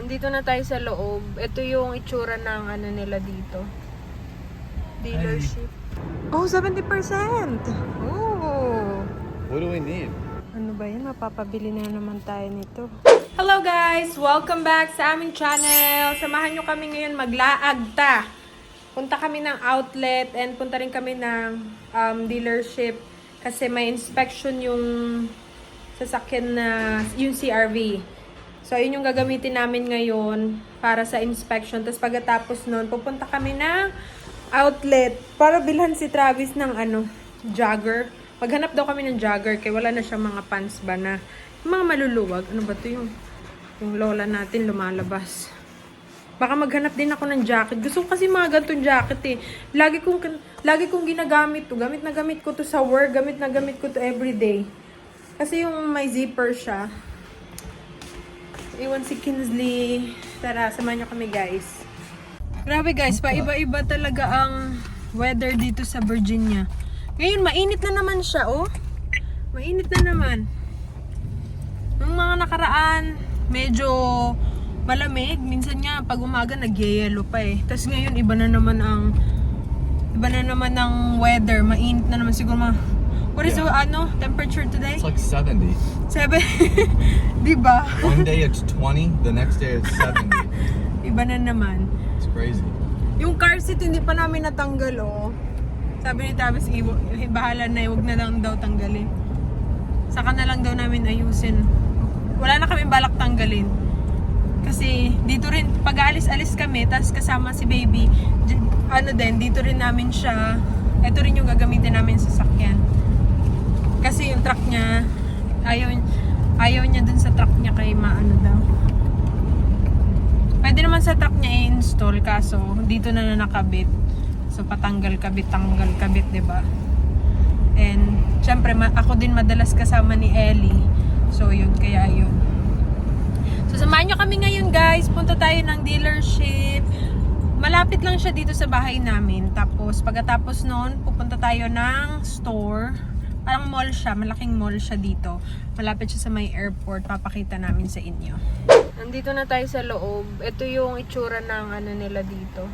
Nandito na tayo sa loob. Ito yung itsura ng ano nila dito. Dealership. Oh, 70%! Oh! What do we need? Ano ba yan? Mapapabili na naman tayo nito. Hello guys! Welcome back sa aming channel. Samahan nyo kami ngayon maglaagta. Punta kami ng outlet and punta rin kami ng dealership kasi may inspection yung sasakyan na yung CRV. So, yun yung gagamitin namin ngayon para sa inspection. Tapos pagkatapos nun, pupunta kami ng outlet para bilhan si Travis ng jogger. Maghanap daw kami ng jogger kaya wala na siyang mga pants ba na yung mga maluluwag. Ano ba to yung lola natin lumalabas. Baka maghanap din ako ng jacket. Gusto ko kasi mga ganitong jacket eh. Lagi kong ginagamit to. Gamit na gamit ko to sa work. Gamit na gamit ko to everyday. Kasi yung may zipper siya. Iwan si Kinsley. Tara, samahan nyo kami guys. Grabe guys, paiba-iba talaga ang weather dito sa Virginia. Ngayon, mainit na naman siya, oh. Mainit na naman. Nung mga nakaraan, medyo malamig. Minsan nga, pag umaga, nag-yellow pa eh. Tapos ngayon, iba na naman ang weather. Mainit na naman siguro what is the temperature today? It's like 70. 7. Diba? One day it's 20, the next day it's 70. Iba na naman. It's crazy. Yung car seat, hindi pa namin natanggal, oh. Sabi ni Travis, bahala na, huwag na lang daw tanggalin. Saka na lang daw namin ayusin. Wala na kami balak tanggalin. Kasi dito rin, pag alis-alis kami, tas kasama si baby, dito rin namin siya, ito rin yung gagamitin namin sa sasakyan. Kasi yung truck niya, ayaw niya dun sa truck niya kay daw. Pwede naman sa truck niya i-install, kaso dito na nakabit. So patanggal kabit, diba? And syempre ako din madalas kasama ni Ellie. So yun, kaya yun. So samahan nyo kami ngayon guys. Punta tayo ng dealership. Malapit lang siya dito sa bahay namin. Tapos pagkatapos nun, pupunta tayo ng store. Parang mall siya, malaking mall siya dito. Malapit siya sa may airport. Papakita namin sa inyo. Nandito na tayo sa loob. Ito yung itsura ng nila dito.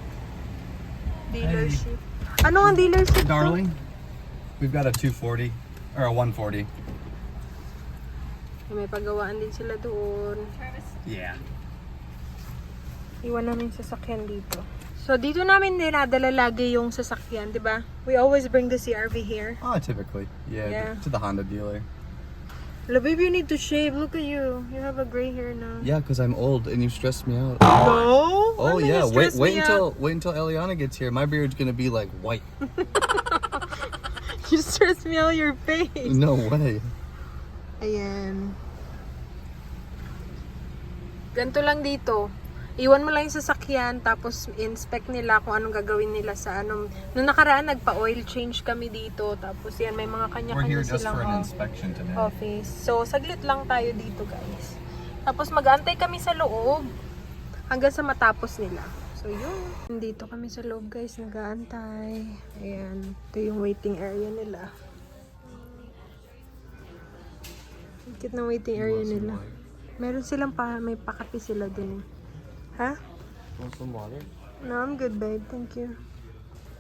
Dealership. Ano ang dealership? Darling, we've got a 240 or a 140. May paggawaan din sila doon. Yeah. Iwan namin sasakyan dito. So, dito namin dinadala lagi yung sasakyan, di ba? We always bring the CRV here. Oh, typically. Yeah. To the Honda dealer. Hello, baby, you need to shave. Look at you. You have a gray hair now. Yeah, because I'm old and you stress me out. No? Oh Ano yeah, yung stress wait me out? until Eliana gets here. My beard's gonna be like white. You stress me out your face. No way. Ayan. Ganito lang dito. Iwan mo lang yung sasakyan, tapos inspect nila kung anong gagawin nila sa Nung nakaraan, nagpa-oil change kami dito. Tapos yan, may mga We're kanya-kanya here just silang for an inspection today. office. So, saglit lang tayo dito, guys. Tapos mag-aantay kami sa loob hanggang sa matapos nila. So, yun. Nandito kami sa loob, guys. Nag-aantay. Ayan. Ito yung waiting area nila. Cute na waiting area nila. Meron silang may pakapi sila din. Ha? Want some water? No, I'm good, babe. Thank you.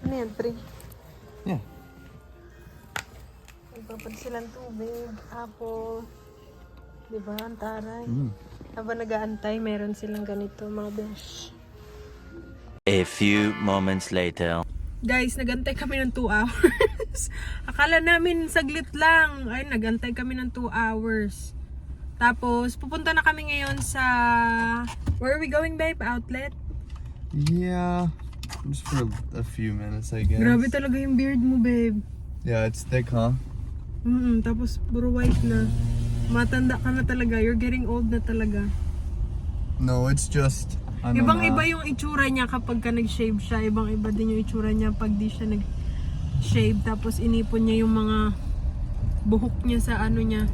Ano yan, pre? Yeah. Nagpapad silang tubig, apple. Diba? Ang taray. Habang nag-aantay, meron silang ganito, mga besh. A few moments later. Guys, nagantay kami ng 2 hours. Akala namin saglit lang. Ay, nagantay kami ng 2 hours. Tapos, pupunta na kami ngayon sa... Where are we going, babe? Outlet? Yeah. Just for a few minutes, I guess. Grabe talaga yung beard mo, babe. Yeah, it's thick, huh? Tapos, puro white na. Matanda ka na talaga. You're getting old na talaga. No, it's just... Ibang-iba yung itsura niya kapag ka nag-shave siya. Ibang-iba din yung itsura niya pag di siya nag-shave. Tapos, inipon niya yung mga buhok niya sa niya.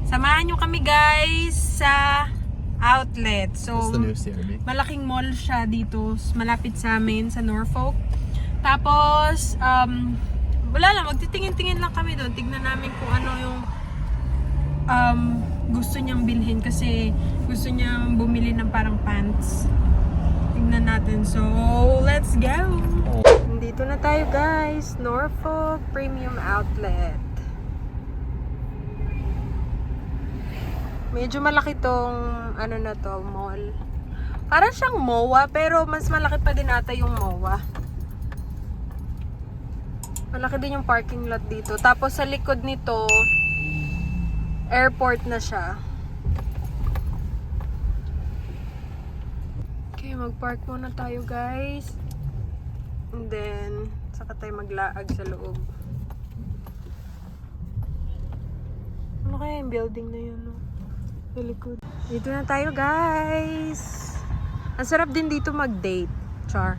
Samahan nyo kami guys sa outlet. So, it's the new CRV. malaking mall siya dito, malapit sa amin, sa Norfolk. Tapos, wala lang, magtitingin-tingin lang kami doon. Tignan namin kung ano yung gusto niyang bilhin kasi gusto niyang bumili ng parang pants. Tingnan natin. So, let's go! Nandito na tayo guys. Norfolk Premium Outlet. Medyo malaki tong ano na to, mall. Parang siyang MOA pero mas malaki pa din ata yung MOA. Malaki din yung parking lot dito. Tapos sa likod nito, airport na siya. Okay, mag-park muna tayo guys. And then, saka tayo maglaag sa loob. Ano kaya yung building na yun, no? Sa likod. Dito na tayo guys. Ang sarap din dito mag-date. Char.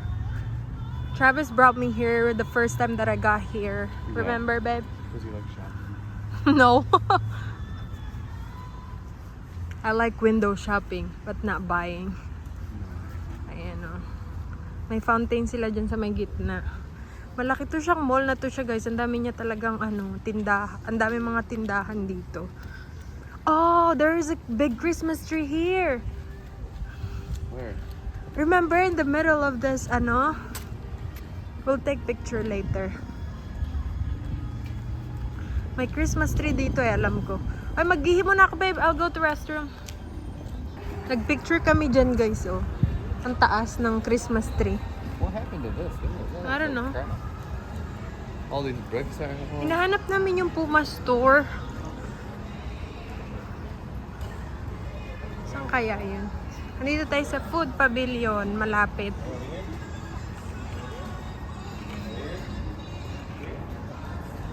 Travis brought me here the first time that I got here. Yeah. Remember, babe? Because you like shopping. No. I like window shopping, but not buying. Ayan o. May fountain sila dyan sa may gitna. Malaki to siyang mall na to siya guys. Ang dami niya talagang tindahan. Ang dami mga tindahan dito. Oh, there is a big Christmas tree here. Where? Remember in the middle of this, we'll take picture later. May Christmas tree dito alam ko. Ay, maghihimo na ako, babe. I'll go to restroom. Nagpicture kami dyan, guys, oh. Ang taas ng Christmas tree. What happened to this? I don't know. All these bricks are... Hinahanap namin yung Puma store. Saan kaya yun? Nandito tayo sa food pavilion, malapit.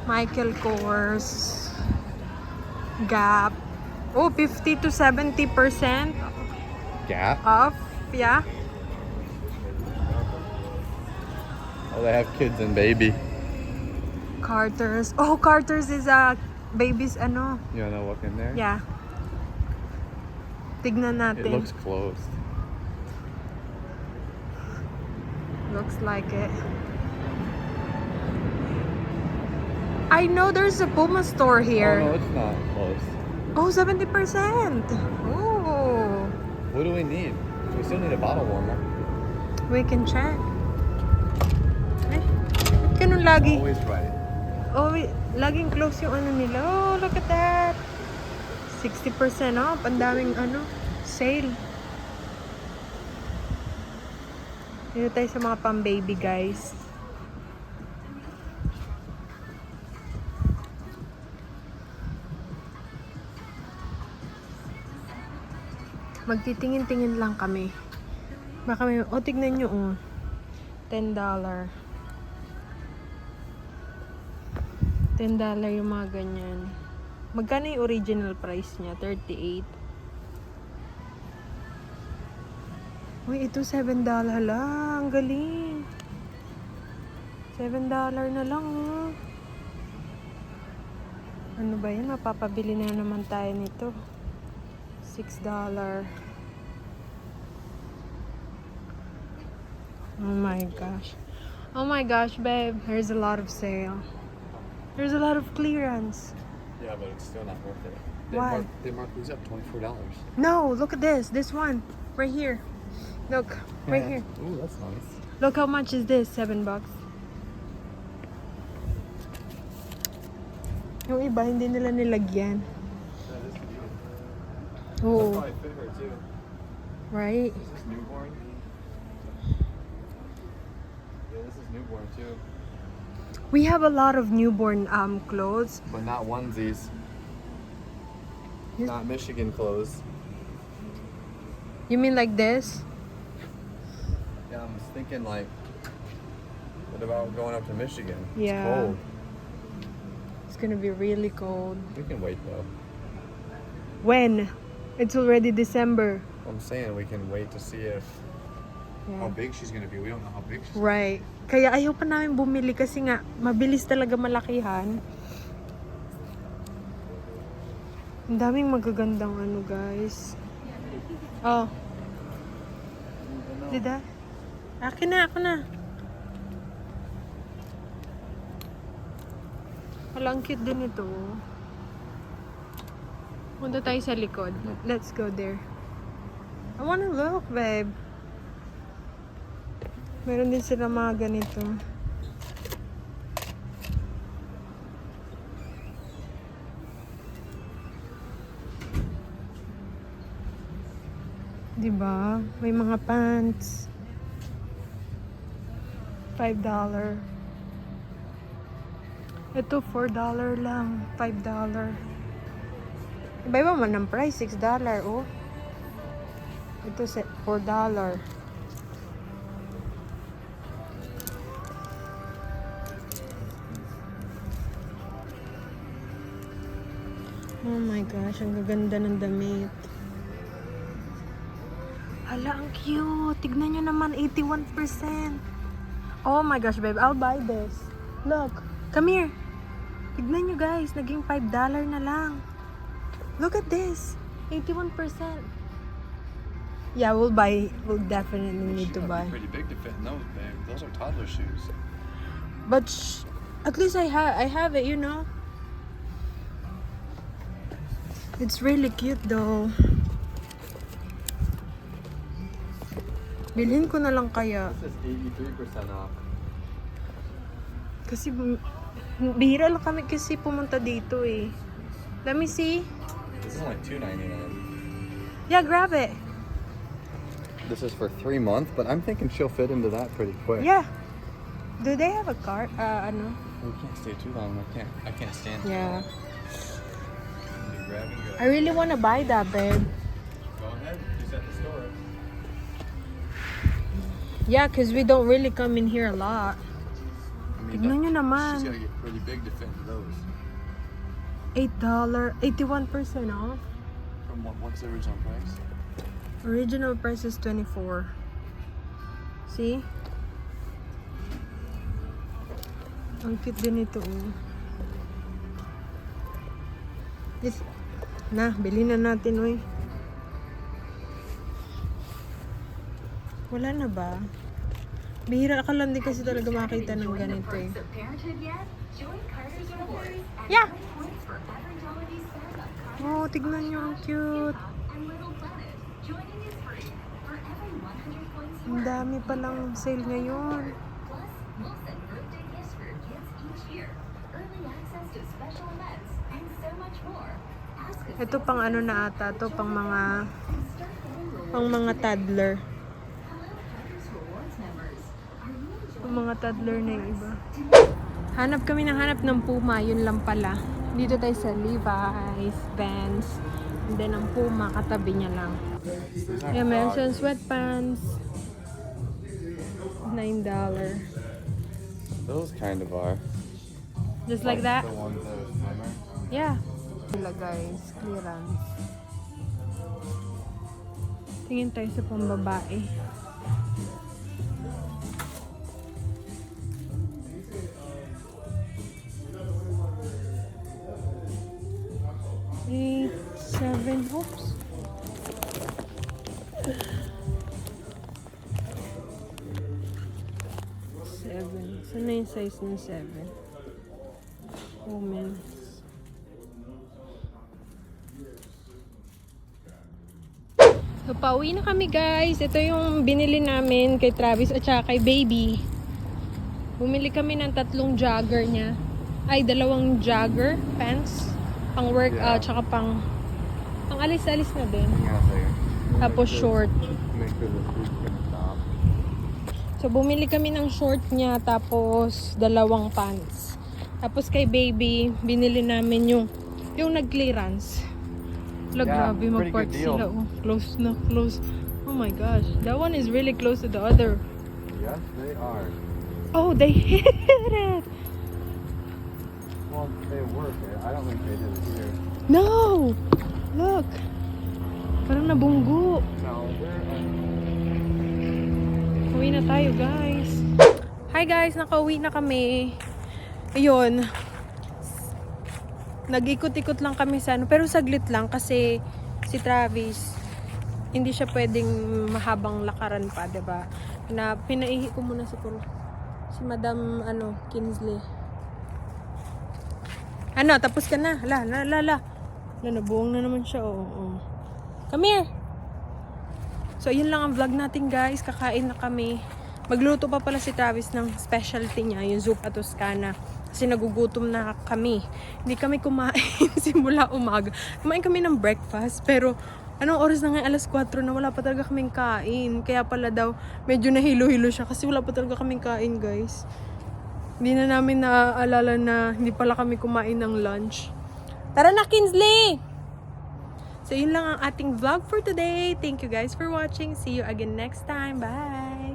Michael Kors, Gap. Oh, 50 to 70% Gap? off. Yeah. Oh, they have kids and baby. Carter's. Oh, Carter's is baby's You wanna look in there? Yeah. Tignan It natin. looks closed. Looks like it. I know there's a Puma store here. Oh, no, it's not closed. Oh, 70%. Oh. What do we need? We still need a bottle warmer. We can check. Eh, ba't ganun lagi? Always right. Oh, wait, laging close yung nila. Oh, look at that. 60% off. Ang daming sale. Dito tayo sa mga pang-baby, guys. Magtitingin-tingin lang kami. Baka may... Oh, tignan nyo, oh. $10. $10 yung mga ganyan. Magkano yung original price niya? 38. Uy, ito $7 lang. Galing. $7 na lang, oh. Ano ba yan? Mapapabili na naman tayo nito. $6. Oh my gosh. Oh my gosh, babe. There's a lot of sale. There's a lot of clearance. Yeah, but it's still not worth it. Why? They mark these up $24. No, look at this. This one. Right here. Look. Right here. Ooh, that's nice. Look how much is this? $7. Yung iba, hindi nila nilagyan. Oh, Probably fit her too. right. Is this newborn? Yeah, this is newborn too. We have a lot of newborn clothes. But not onesies. Yes. Not Michigan clothes. You mean like this? Yeah, I'm just thinking like, what about going up to Michigan? Yeah. It's cold. It's gonna be really cold. We can wait though. When? It's already December. I'm saying we can wait to see if how Yeah. big she's gonna be. We don't know how big she's Right. Kaya ayaw pa namin bumili kasi nga, mabilis talaga malakihan. Ang daming magagandang guys. Oh. Dida? Akin na, ako na. Walang cute din ito. Punta tayo sa likod. Let's go there. I wanna look, babe. Meron din sila mga ganito. Diba? May mga pants. $5. Ito, $4 lang. $5. Iba-iba man ang price. $6, oh. Ito, $4. Oh my gosh, ang gaganda ng damit. Hala, ang cute. Tignan nyo naman, 81%. Oh my gosh, babe, I'll buy this. Look, come here. Tignan nyo guys, naging $5 na lang. Look at this, 81%. Yeah, we'll definitely need to buy. Pretty big to fit in those, babe. Those are toddler shoes. But at least I have it, you know. It's really cute though. Bilhin ko na lang kaya. This is 83% off. Kasi bihira lang kami kasi pumunta dito eh. Let me see. This is only $2.99. Yeah, grab it. This is for 3 months, but I'm thinking she'll fit into that pretty quick. Yeah. Do they have a cart? Ano? We can't stay too long. I can't stand too Yeah. long. Grab and go. I really wanna buy that, babe. Go ahead. Just at the store. Yeah, cause we don't really come in here a lot. I mean, Tignan nyo she's naman. gotta get pretty big to fit into those. $8, 81% off. From what's the original price? Original price is $24. See? Ang cute din ito. Oh. Bili na natin, oy. Wala na ba? Bihira ka lang din kasi talaga makita ng ganito eh. Yeah! Oh, tignan nyo, ang cute. Ang dami palang sale ngayon. Ito pang ano na ata, ito pang mga toddler. Pang mga toddler na yung iba. Hanap kami ng Puma, yun lang pala. Dito tayo sa Levi's, Vans, and then ang Puma, katabi niya lang. Yeah, meron siyang sweatpants. $9. Those kind of are. Just like that? The ones that are slimmer. Yeah. Sila guys, clearance. Tingin tayo sa pambabae. Eight, 7, oops. Saan na yung size ng 7? Women. So, pauwi na kami guys. Ito yung binili namin kay Travis at saka kay Baby. Bumili kami ng 3 jogger niya. Ay, 2 jogger pants. Pang workout, tsaka pang alis-alis na din. Yeah, there. Tapos short. Make sure the food can stop. So, bumili kami ng short niya, tapos 2 pants. Tapos kay Baby, binili namin yung nag-clearance. Yeah, Grabe, pretty mag-park good deal. sila. Oh, close na, close. Oh my gosh, that one is really close to the other. Yes, they are. Oh, they hit it! Well, they were there. I don't think they did it here. No! Look! Parang nabunggo. No, they're... Uwi na tayo, guys. Hi guys, nakauwi na kami. Ayun. Nag-ikot-ikot lang kami sa ano, pero saglit lang kasi si Travis hindi siya pwedeng mahabang lakaran pa, 'di ba? Na pinaihi ko muna si Madam Kinsley. Ano, tapos ka na. La. Nabuong na naman siya, oo. Come here! So, yun lang ang vlog natin, guys. Kakain na kami. Magluto pa pala si Travis ng specialty niya, yung Zuppa Toscana. Kasi nagugutom na kami. Hindi kami kumain simula umaga. Kumain kami ng breakfast, pero anong oras na ngayon? Alas 4 na, wala pa talaga kaming kain. Kaya pala daw, medyo nahilo-hilo siya kasi wala pa talaga kaming kain, guys. Hindi na namin naaalala na hindi pala kami kumain ng lunch. Tara na, Kinsley! So, yun lang ang ating vlog for today. Thank you guys for watching. See you again next time. Bye!